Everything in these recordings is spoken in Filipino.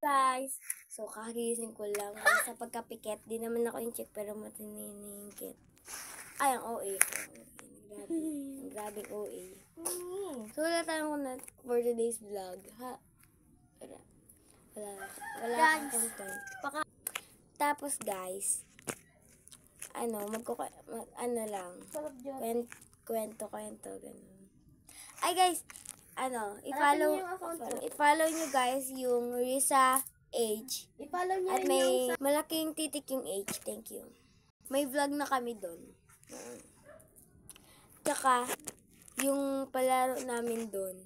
Guys, so kagising ko lang. Sa pagkapikit, di naman ako in-check pero matininingkit. Ay, ang OA ko. Grabe. Ang grabing OA. So, wala tayong for today's vlog. Ha? Wala akong content. Tapos, guys, lang. Kwento, ganun. Ay, guys, i-follow nyo guys yung Risa H. I-follow nyo At rin may malaking titik yung H. Thank you. May vlog na kami doon. Tsaka, yung palaro namin doon.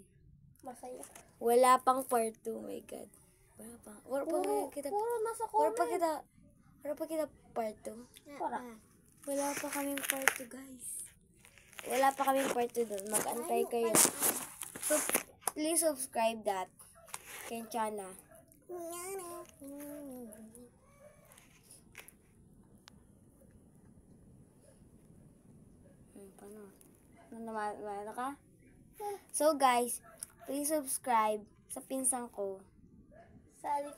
Masaya. Wala pang part 2. Oh my God. Wala pa. Puro nasa comment. Wala pa kita part 2. Wala pa kaming part 2, guys. Wala pa kaming part 2 doon. Mag-antay kayo. So, please subscribe that. Kenchana. Paano? Ano ka? So, guys, please subscribe sa pinsan ko. Sunny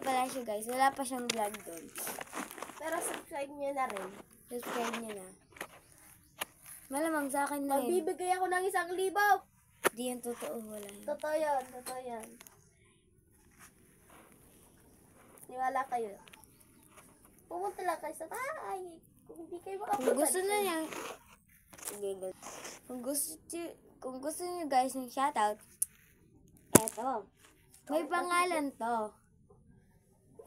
Palacio, guys. Wala pa siyang vlog doon. Pero subscribe nyo na rin. Subscribe niyo na. Malamang sa akin na yun. Magbibigay ako ng 1,000. Di yan totoo. Wala yun. Totoo yan. Niwala kayo. Pumunta lang kayo sa bahay. Kung hindi kayo makapunta. Kung gusto na niya. Kung gusto niyo guys ng shoutout, eto. May pangalan to.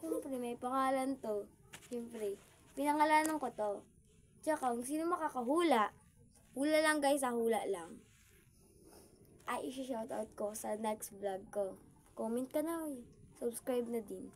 Siyempre, may pangalan to. Siyempre, pinangalanan ko to. Tsaka, kung sino makakahula, hula lang guys, hula lang. Ay, isi-shoutout ko sa next vlog ko. Comment ka na, subscribe na din.